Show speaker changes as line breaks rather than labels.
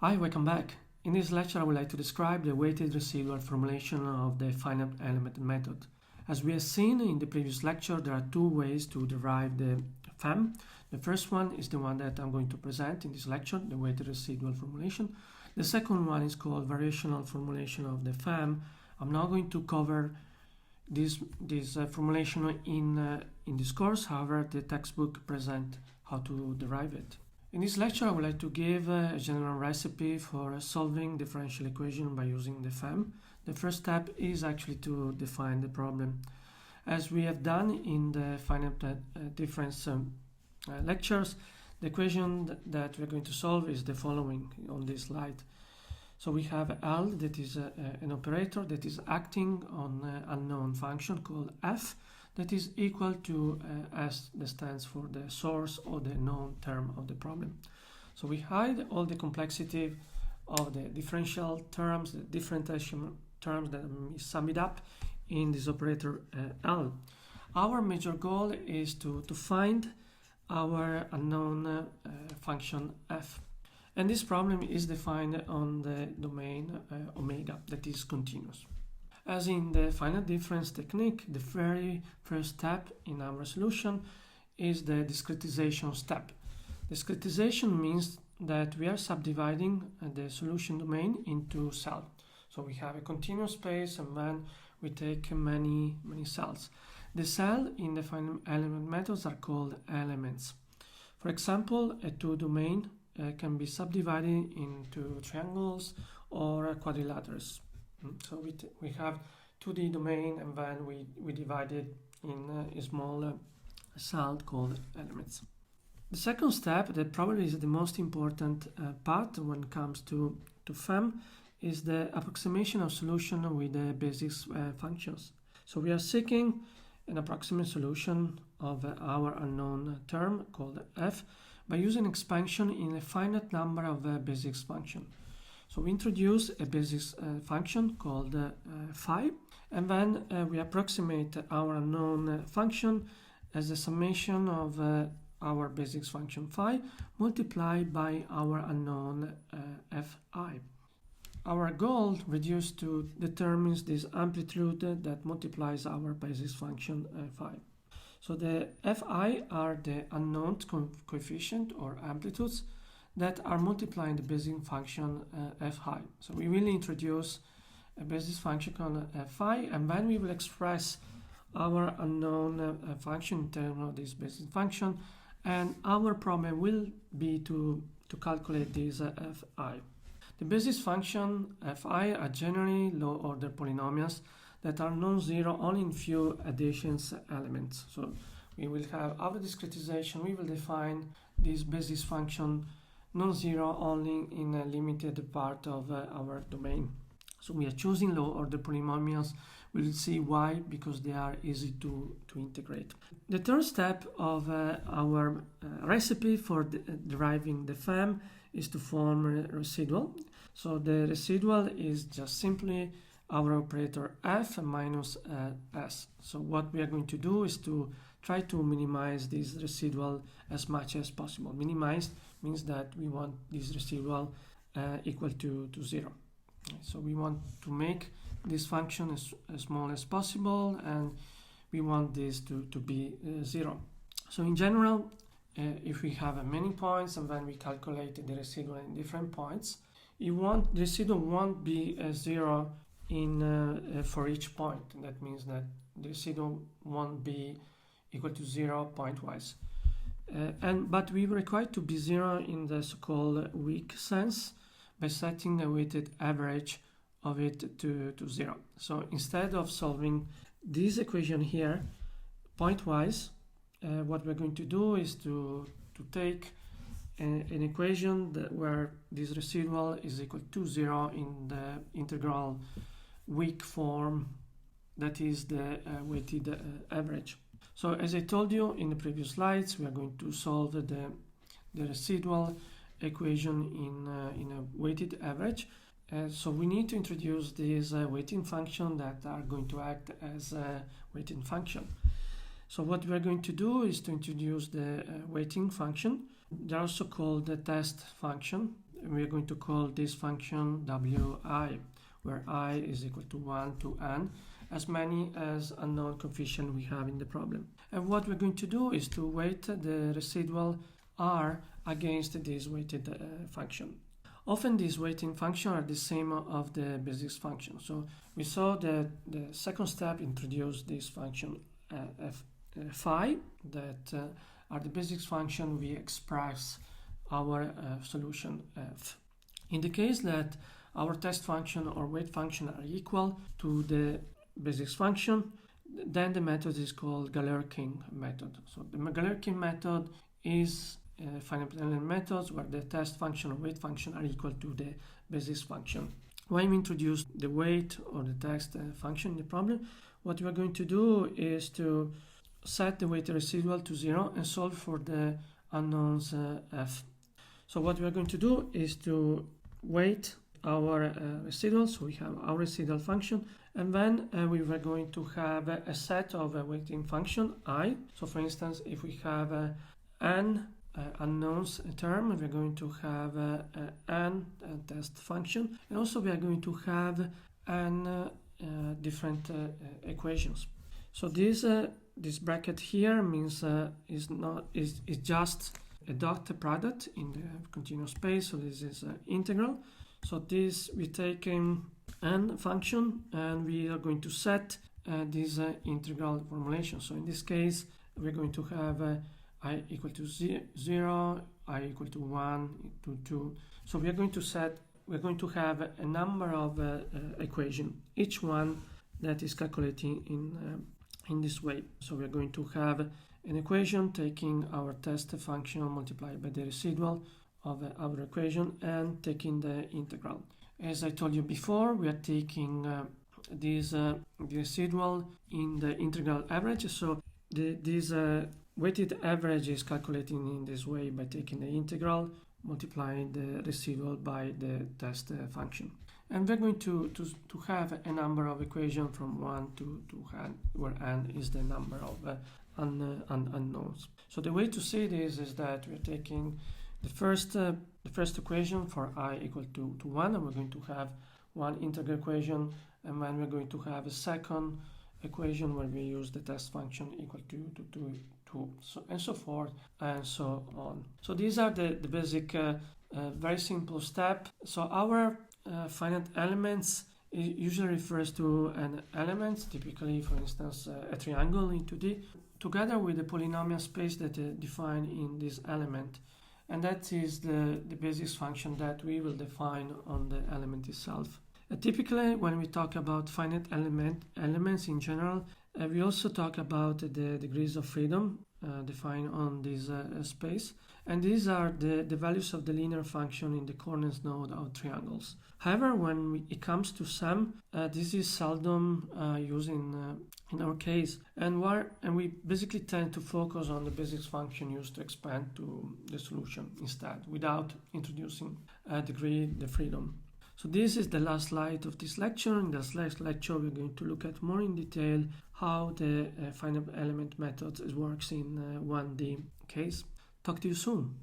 Hi, welcome back. In this lecture, I would like to describe the weighted residual formulation of the finite element method. As we have seen in the previous lecture, there are two ways to derive the FEM. The first one is the one that I'm going to present in this lecture, the weighted residual formulation. The second one is called variational formulation of the FEM. I'm not going to cover this formulation in this course. However, the textbook presents how to derive it. In this lecture, I would like to give a general recipe for solving differential equation by using the FEM. The first step is actually to define the problem. As we have done in the finite difference lectures, the equation that we're going to solve is the following on this slide. So we have L, that is an operator that is acting on an unknown function called f, that is equal to S, that stands for the source or the known term of the problem. So we hide all the complexity of the differential terms, the differentiation terms that we sum it up in this operator L. Our major goal is to find our unknown function f. And this problem is defined on the domain omega, that is continuous. As in the finite difference technique, the very first step in our solution is the discretization step. Discretization means that we are subdividing the solution domain into cells. So we have a continuous space and then we take many cells. The cells in the finite element methods are called elements. For example, a two-domain can be subdivided into triangles or quadrilaterals. So we have 2D domain and then we divide it in a small cell called elements. The second step, that probably is the most important part when it comes to FEM, is the approximation of solution with the basis functions. So we are seeking an approximate solution of our unknown term called f by using expansion in a finite number of basis functions. So we introduce a basis function called phi, and then we approximate our unknown function as a summation of our basis function phi multiplied by our unknown fi. Our goal reduced to determine this amplitude that multiplies our basis function phi. So the fi are the unknown coefficient or amplitudes that are multiplying the basis function fi. So we will introduce a basis function called fi, and then we will express our unknown function in terms of this basis function, and our problem will be to calculate this fi. The basis function fi are generally low-order polynomials that are non-zero only in few additions elements. So we will have our discretization, we will define this basis function non-zero only in a limited part of our domain. So we are choosing low-order polynomials. We'll see why, because they are easy to integrate. The third step of our recipe for deriving the FEM is to form a residual. So the residual is just simply our operator f minus s. So what we are going to do is to try to minimize this residual as much as possible. Minimize means that we want this residual equal to 0. So we want to make this function as small as possible, and we want this to be 0. So in general, if we have many points and then we calculate the residual in different points, the residual won't be 0 for each point. That means that the residual won't be equal to 0 point-wise. But we require to be 0 in the so-called weak sense by setting a weighted average of it to 0. So instead of solving this equation here point-wise, what we're going to do is to take an equation where this residual is equal to 0 in the integral weak form, that is the weighted average. So as I told you in the previous slides, we are going to solve the residual equation in a weighted average. So we need to introduce these weighting functions that are going to act as a weighting function. So what we are going to do is to introduce the weighting function. They're also called the test function. we are going to call this function wi, where I is equal to 1 to n, as many as unknown coefficient we have in the problem. And what we're going to do is to weight the residual r against this weighted function. Often these weighting functions are the same of the basis function. So we saw that the second step introduced this function phi that are the basis function we express our solution f. In the case that our test function or weight function are equal to the basis function, then the method is called Galerkin method. So the Galerkin method is finite element methods where the test function or weight function are equal to the basis function. When we introduce the weight or the test function in the problem, what we are going to do is to set the weighted residual to 0 and solve for the unknowns f. So what we are going to do is to weight our residual, so we have our residual function, and then we are going to have a set of weighting function I. So for instance, if we have n unknowns term, we are going to have n test function, and also we are going to have n different equations. So this bracket here means is just a dot product in the continuous space. So this is integral. So this we take n function and we are going to set this integral formulation. So in this case we're going to have I equal to 0, I equal to 1, to 2. So we're going to have a number of equations, each one that is calculating in this way. So we're going to have an equation taking our test function multiplied by the residual of our equation and taking the integral. As I told you before, we are taking this residual in the integral average. So this weighted average is calculating in this way by taking the integral, multiplying the residual by the test function. And we're going to have a number of equations from 1 to n, where n is the number of unknowns. So the way to see this is that we're taking the first equation for I equal to 1, and we're going to have one integral equation, and then we're going to have a second equation where we use the test function equal to 2, so, and so forth and so on. So these are the basic very simple step. So our finite elements usually refers to an element, typically for instance a triangle in 2D, together with the polynomial space that defined in this element, and that is the basis function that we will define on the element itself. Typically when we talk about finite elements in general, we also talk about the degrees of freedom defined on this space, and these are the values of the linear function in the corners node of triangles. However, when it comes to sum, this is seldom used in our case, and we basically tend to focus on the basis function used to expand to the solution instead, without introducing the freedom. So this is the last slide of this lecture. In this last lecture, we're going to look at more in detail how the finite element method works in 1D case. Talk to you soon.